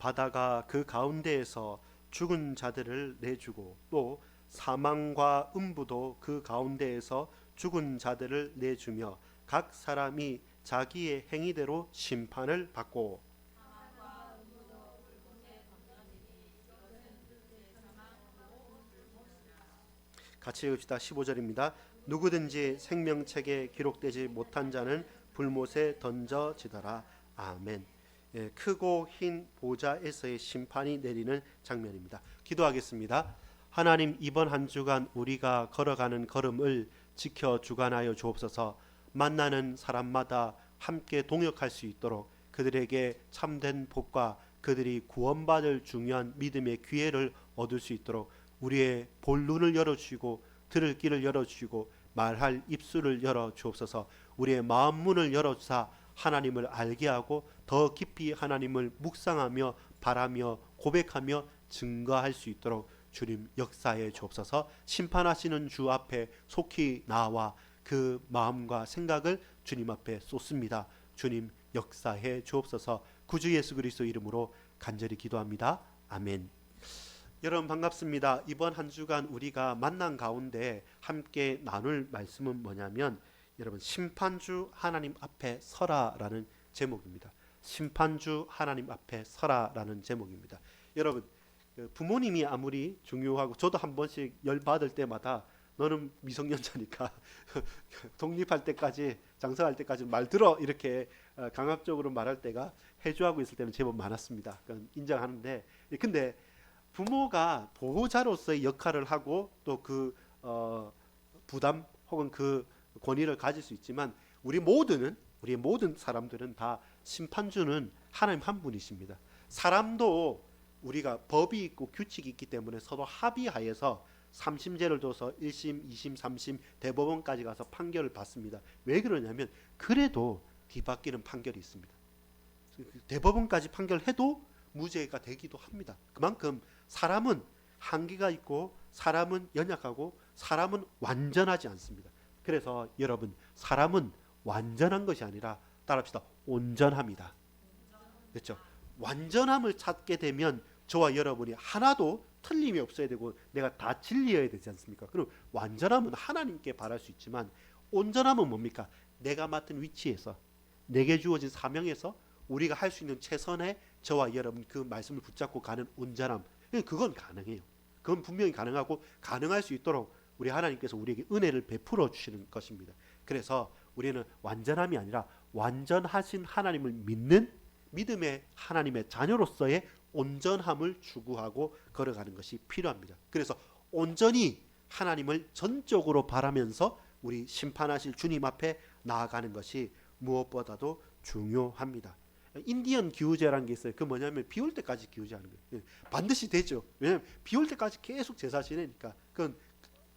바다가 그 가운데에서 죽은 자들을 내주고 또 사망과 음부도 그 가운데에서 죽은 자들을 내주며 각 사람이 자기의 행위대로 심판을 받고. 같이 읽읍시다. 15절입니다. 누구든지 생명책에 기록되지 못한 자는 불못에 던져지더라. 아멘. 예, 크고 흰 보좌에서의 심판이 내리는 장면입니다. 기도하겠습니다. 하나님, 이번 한 주간 우리가 걸어가는 걸음을 지켜 주관하여 주옵소서. 만나는 사람마다 함께 동역할 수 있도록 그들에게 참된 복과 그들이 구원받을 중요한 믿음의 기회를 얻을 수 있도록 우리의 볼 눈을 열어주시고 들을 귀를 열어주시고 말할 입술을 열어주옵소서. 우리의 마음 문을 열어주사 하나님을 알게 하고 더 깊이 하나님을 묵상하며 바라며 고백하며 증거할 수 있도록 주님 역사해 주옵소서. 심판하시는 주 앞에 속히 나와 그 마음과 생각을 주님 앞에 쏟습니다. 주님 역사해 주옵소서. 구주 예수 그리스도 이름으로 간절히 기도합니다. 아멘. 여러분 반갑습니다. 이번 한 주간 우리가 만난 가운데 함께 나눌 말씀은 뭐냐면 여러분 심판주 하나님 앞에 서라라는 제목입니다. 심판주 하나님 앞에 서라라는 제목입니다. 여러분 부모님이 아무리 중요하고 저도 한 번씩 열 받을 때마다 너는 미성년자니까 독립할 때까지 장사할 때까지 말 들어 이렇게 강압적으로 말할 때가 해주하고 있을 때는 제법 많았습니다. 그건 인정하는데 근데 부모가 보호자로서의 역할을 하고 또 그 부담 혹은 그 권위를 가질 수 있지만 우리 모든 사람들은 다 심판주는 하나님 한 분이십니다. 사람도 우리가 법이 있고 규칙이 있기 때문에 서로 합의하여서 삼심제를 둬서 1심, 2심, 3심 대법원까지 가서 판결을 받습니다. 왜 그러냐면 그래도 뒤바뀌는 판결이 있습니다. 대법원까지 판결해도 무죄가 되기도 합니다. 그만큼 사람은 한계가 있고 사람은 연약하고 사람은 완전하지 않습니다. 그래서 여러분 사람은 완전한 것이 아니라 따라합시다. 온전합니다. 그렇죠? 완전함을 찾게 되면 저와 여러분이 하나도 틀림이 없어야 되고 내가 다 진리여야 되지 않습니까? 그럼 완전함은 하나님께 바랄 수 있지만 온전함은 뭡니까? 내가 맡은 위치에서 내게 주어진 사명에서 우리가 할 수 있는 최선의 저와 여러분 그 말씀을 붙잡고 가는 온전함, 그건 가능해요. 그건 분명히 가능하고 가능할 수 있도록 우리 하나님께서 우리에게 은혜를 베풀어 주시는 것입니다. 그래서 우리는 완전함이 아니라 완전하신 하나님을 믿는 믿음의 하나님의 자녀로서의 온전함을 추구하고 걸어가는 것이 필요합니다. 그래서 온전히 하나님을 전적으로 바라면서 우리 심판하실 주님 앞에 나아가는 것이 무엇보다도 중요합니다. 인디언 기후제라는 게 있어요. 그 뭐냐면 비 올 때까지 기후제하는 거예요. 반드시 되죠. 왜냐하면 비 올 때까지 계속 제사 지내니까 그건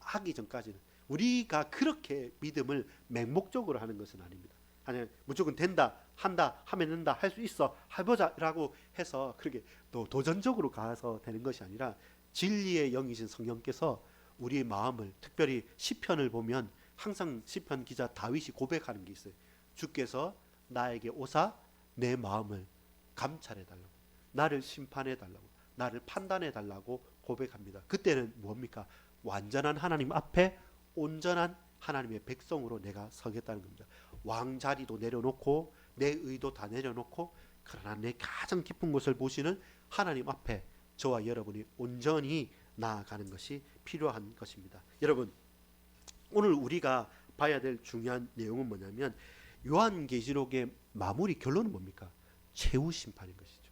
하기 전까지는 우리가 그렇게 믿음을 맹목적으로 하는 것은 아닙니다. 아니 무조건 된다, 한다, 하면 된다, 할 수 있어, 해보자라고 해서 그렇게 또 도전적으로 가서 되는 것이 아니라 진리의 영이신 성령께서 우리의 마음을 특별히 시편을 보면 항상 시편 기자 다윗이 고백하는 게 있어요. 주께서 나에게 오사 내 마음을 감찰해 달라고, 나를 심판해 달라고, 나를 판단해 달라고 고백합니다. 그때는 뭡니까? 완전한 하나님 앞에 온전한 하나님의 백성으로 내가 서겠다는 겁니다. 왕 자리도 내려놓고 내 의도 다 내려놓고 그러나 내 가장 깊은 곳을 보시는 하나님 앞에 저와 여러분이 온전히 나아가는 것이 필요한 것입니다. 여러분 오늘 우리가 봐야 될 중요한 내용은 뭐냐면 요한계시록의 마무리 결론은 뭡니까? 최후 심판인 것이죠.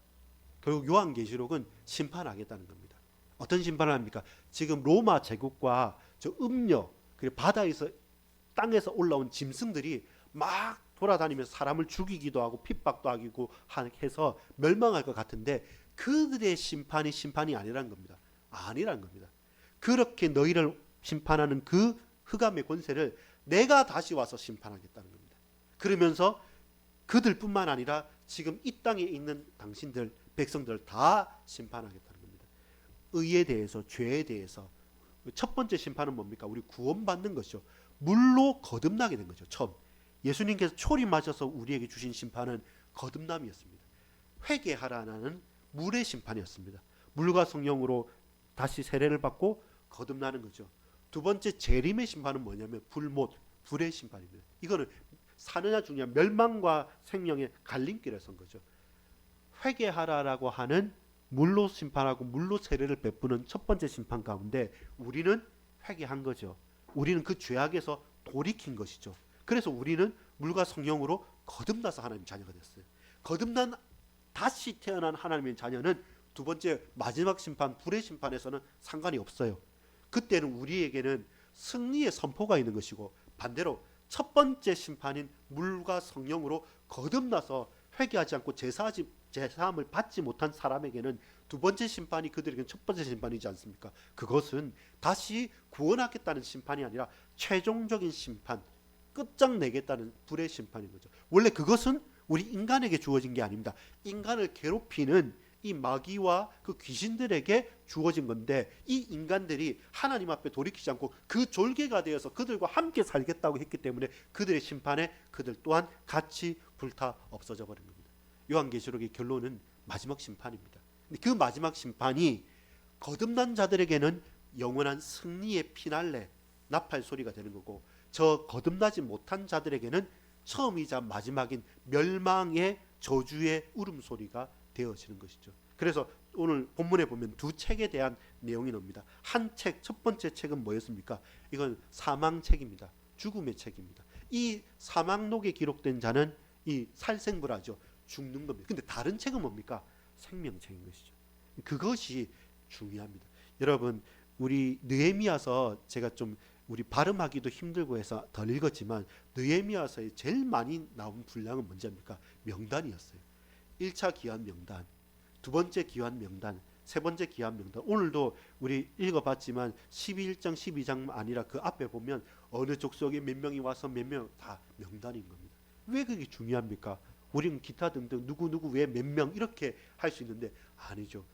결국 요한계시록은 심판하겠다는 겁니다. 어떤 심판을 합니까? 지금 로마 제국과 저 음녀 그리고 바다에서 땅에서 올라온 짐승들이 막 돌아다니면서 사람을 죽이기도 하고 핍박도 하고 해서 멸망할 것 같은데 그들의 심판이 아니라는 겁니다. 아니라는 겁니다. 그렇게 너희를 심판하는 그 흑암의 권세를 내가 다시 와서 심판하겠다는 겁니다. 그러면서 그들뿐만 아니라 지금 이 땅에 있는 당신들 백성들을 다 심판하겠다는 겁니다. 의에 대해서 죄에 대해서 첫 번째 심판은 뭡니까? 우리 구원받는 것이죠. 물로 거듭나게 된 거죠. 처음 예수님께서 초림하셔서 우리에게 주신 심판은 거듭남이었습니다. 회개하라는 물의 심판이었습니다. 물과 성령으로 다시 세례를 받고 거듭나는 거죠. 두 번째 재림의 심판은 뭐냐면 불의 심판입니다. 이거는 사느냐 죽느냐, 멸망과 생명의 갈림길에 선 거죠. 회개하라라고 하는 물로 심판하고 물로 세례를 베푸는 첫 번째 심판 가운데 우리는 회개한 거죠. 우리는 그 죄악에서 돌이킨 것이죠. 그래서 우리는 물과 성령으로 거듭나서 하나님 자녀가 됐어요. 거듭난 다시 태어난 하나님의 자녀는 두 번째 마지막 심판, 불의 심판에서는 상관이 없어요. 그때는 우리에게는 승리의 선포가 있는 것이고, 반대로 첫 번째 심판인 물과 성령으로 거듭나서 회개하지 않고 제사함을 받지 못한 사람에게는 두 번째 심판이 그들에게는 첫 번째 심판이지 않습니까? 그것은 다시 구원하겠다는 심판이 아니라 최종적인 심판, 끝장내겠다는 불의 심판인 거죠. 원래 그것은 우리 인간에게 주어진 게 아닙니다. 인간을 괴롭히는 이 마귀와 그 귀신들에게 주어진 건데, 이 인간들이 하나님 앞에 돌이키지 않고 그 졸개가 되어서 그들과 함께 살겠다고 했기 때문에 그들의 심판에 그들 또한 같이 불타 없어져 버린 겁니다. 요한계시록의 결론은 마지막 심판입니다. 그 마지막 심판이 거듭난 자들에게는 영원한 승리의 피날레, 나팔 소리가 되는 거고, 저 거듭나지 못한 자들에게는 처음이자 마지막인 멸망의 저주의 울음소리가 되어지는 것이죠. 그래서 오늘 본문에 보면 두 책에 대한 내용이 나옵니다. 한 책, 첫 번째 책은 뭐였습니까? 이건 사망책입니다. 죽음의 책입니다. 이 사망록에 기록된 자는 이 살생부라죠. 죽는 겁니다. 근데 다른 책은 뭡니까? 생명책인 것이죠. 그것이 중요합니다. 여러분, 우리 느헤미야서 제가 좀 우리 발음하기도 힘들고 해서 덜 읽었지만, 느헤미야서에 제일 많이 나온 분량은 뭔지입니까? 명단이었어요. 1차 기한 명단, 두 번째 기한 명단, 세 번째 기한 명단. 오늘도 우리 읽어봤지만 11장 12장 아니라 그 앞에 보면 어느 족속에 몇 명이 와서 몇 명, 다 명단인 겁니다. 왜 그게 중요합니까? 우리는 기타 등등 누구 왜 몇 명 이렇게 할 수 있는데, 아니죠.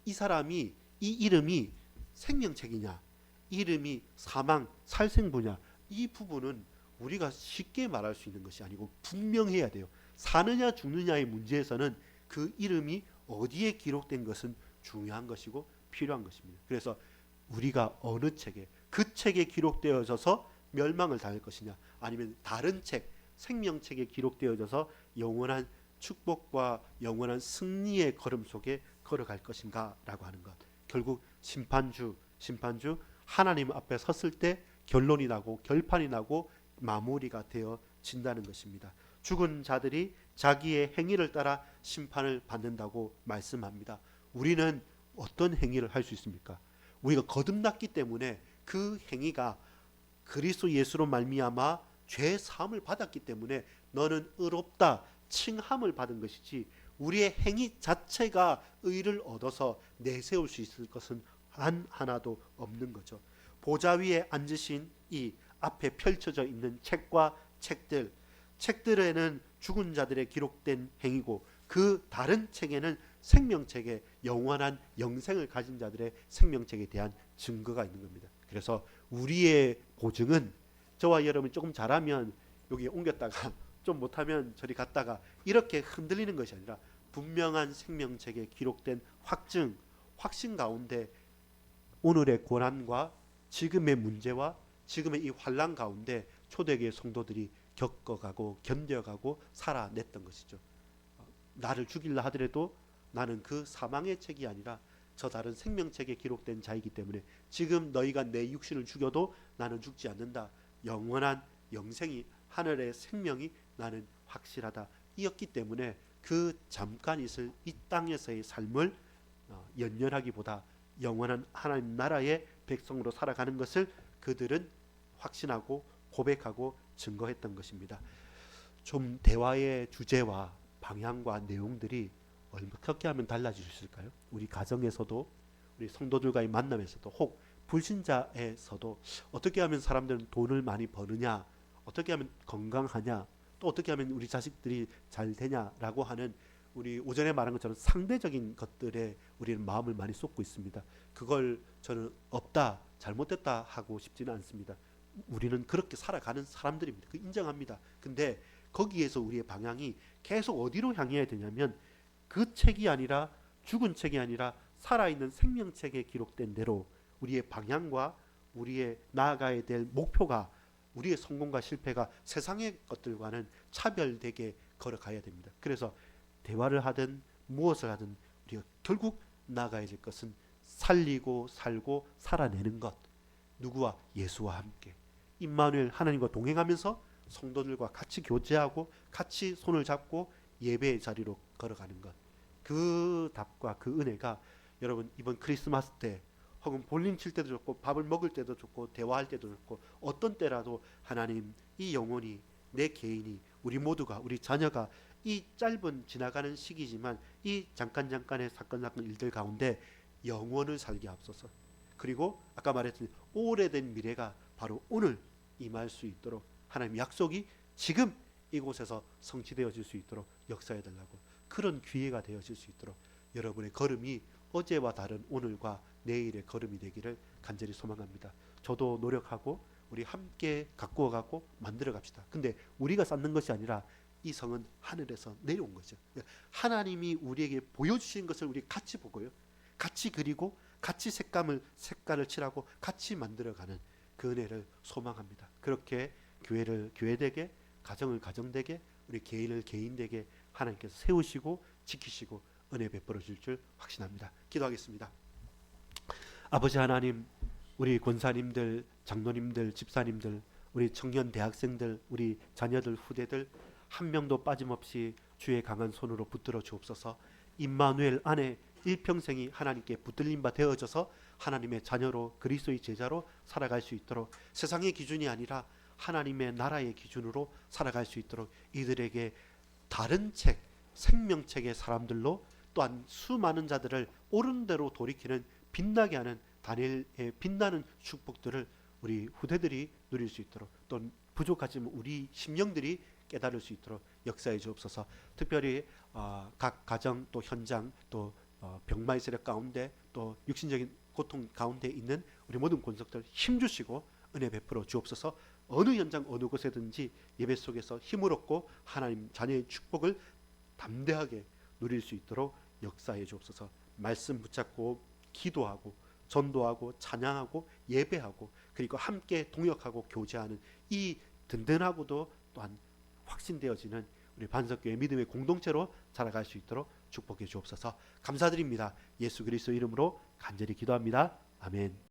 이 사람이, 이 이름이 생명책이냐, 이름이 사망, 살생부냐, 이 부분은 우리가 쉽게 말할 수 있는 것이 아니고 분명해야 돼요. 사느냐 죽느냐의 문제에서는 그 이름이 어디에 기록된 것은 중요한 것이고 필요한 것입니다. 그래서 우리가 어느 책에, 그 책에 기록되어져서 멸망을 당할 것이냐, 아니면 다른 책, 생명책에 기록되어져서 영원한 축복과 영원한 승리의 걸음 속에 걸어갈 것인가 라고 하는 것. 결국 심판주 하나님 앞에 섰을 때 결론이 나고 결판이 나고 마무리가 되어진다는 것입니다. 죽은 자들이 자기의 행위를 따라 심판을 받는다고 말씀합니다. 우리는 어떤 행위를 할 수 있습니까? 우리가 거듭났기 때문에 그 행위가 그리스도 예수로 말미암아 죄 사함을 받았기 때문에 너는 의롭다 칭함을 받은 것이지, 우리의 행위 자체가 의를 얻어서 내세울 수 있을 것은 단 하나도 없는 거죠. 보좌 위에 앉으신 이 앞에 펼쳐져 있는 책과 책들에는 죽은 자들의 기록된 행위고, 그 다른 책에는 생명책에 영원한 영생을 가진 자들의 생명책에 대한 증거가 있는 겁니다. 그래서 우리의 보증은 저와 여러분이 조금 잘하면 여기 옮겼다가 좀 못하면 저리 갔다가 이렇게 흔들리는 것이 아니라 분명한 생명책에 기록된 확신 가운데 오늘의 고난과 지금의 문제와 지금의 이 환난 가운데 초대교회 성도들이 겪어가고 견뎌가고 살아냈던 것이죠. 나를 죽이려 하더라도 나는 그 사망의 책이 아니라 저 다른 생명책에 기록된 자이기 때문에 지금 너희가 내 육신을 죽여도 나는 죽지 않는다. 영원한 영생이, 하늘의 생명이 나는 확실하다. 이었기 때문에 그 잠깐 있을 이 땅에서의 삶을 연연하기보다 영원한 하나님 나라의 백성으로 살아가는 것을 그들은 확신하고 고백하고 증거했던 것입니다. 좀 대화의 주제와 방향과 내용들이 어떻게 하면 달라질 수 있을까요? 우리 가정에서도, 우리 성도들과의 만남에서도, 혹 불신자에서도 어떻게 하면 사람들은 돈을 많이 버느냐, 어떻게 하면 건강하냐, 또 어떻게 하면 우리 자식들이 잘 되냐라고 하는, 우리 오전에 말한 것처럼 상대적인 것들에 우리는 마음을 많이 쏟고 있습니다. 그걸 저는 없다, 잘못됐다 하고 싶지는 않습니다. 우리는 그렇게 살아가는 사람들입니다. 그 인정합니다. 근데 거기에서 우리의 방향이 계속 어디로 향해야 되냐면, 그 책이 아니라 죽은 책이 아니라 살아있는 생명책에 기록된 대로 우리의 방향과 우리의 나아가야 될 목표가, 우리의 성공과 실패가 세상의 것들과는 차별되게 걸어가야 됩니다. 그래서 대화를 하든 무엇을 하든 우리가 결국 나아가야 될 것은 살리고 살고 살아내는 것. 누구와? 예수와 함께 임마누엘 하나님과 동행하면서 성도들과 같이 교제하고 같이 손을 잡고 예배의 자리로 걸어가는 것. 그 답과 그 은혜가 여러분 이번 크리스마스 때 혹은 볼링 칠 때도 좋고 밥을 먹을 때도 좋고 대화할 때도 좋고 어떤 때라도 하나님, 이 영혼이, 내 개인이, 우리 모두가, 우리 자녀가 이 짧은 지나가는 시기지만 이 잠깐의 사건 일들 가운데 영원을 살게 하옵소서. 그리고 아까 말했던 오래된 미래가 바로 오늘 임할 수 있도록 하나님 약속이 지금 이곳에서 성취되어질 수 있도록 역사해 달라고, 그런 기회가 되어질 수 있도록 여러분의 걸음이 어제와 다른 오늘과 내일의 걸음이 되기를 간절히 소망합니다. 저도 노력하고 우리 함께 가꾸어 가고 만들어 갑시다. 근데 우리가 쌓는 것이 아니라 이 성은 하늘에서 내려온 거죠. 하나님이 우리에게 보여주신 것을 우리 같이 보고요, 같이 그리고 같이 색깔을 칠하고 같이 만들어가는 그 은혜를 소망합니다. 그렇게 교회를 교회되게, 가정을 가정되게, 우리 개인을 개인되게 하나님께서 세우시고 지키시고 은혜 베풀어 줄 줄 확신합니다. 기도하겠습니다. 아버지 하나님, 우리 권사님들, 장로님들, 집사님들, 우리 청년 대학생들, 우리 자녀들, 후대들 한 명도 빠짐없이 주의 강한 손으로 붙들어 주옵소서. 임마누엘 안에 일평생이 하나님께 붙들림 바 되어져서 하나님의 자녀로 그리스도의 제자로 살아갈 수 있도록, 세상의 기준이 아니라 하나님의 나라의 기준으로 살아갈 수 있도록 이들에게 다른 책, 생명책의 사람들로 또한 수많은 자들을 옳은 대로 돌이키는 빛나게 하는 다니엘의 빛나는 축복들을 우리 후대들이 누릴 수 있도록, 또 부족하지만 우리 심령들이 깨달을 수 있도록 역사해 주옵소서. 특별히 각 가정 또 현장 또 병마의 세력 가운데 또 육신적인 고통 가운데 있는 우리 모든 권속들 힘주시고 은혜 베풀어 주옵소서. 어느 현장 어느 곳에든지 예배 속에서 힘을 얻고 하나님 자녀의 축복을 담대하게 누릴 수 있도록 역사해 주옵소서. 말씀 붙잡고 기도하고 전도하고 찬양하고 예배하고 그리고 함께 동역하고 교제하는 이 든든하고도 또한 확신되어지는 우리 반석교회 믿음의 공동체로 자라갈 수 있도록 축복해 주옵소서. 감사드립니다. 예수 그리스도 이름으로 간절히 기도합니다. 아멘.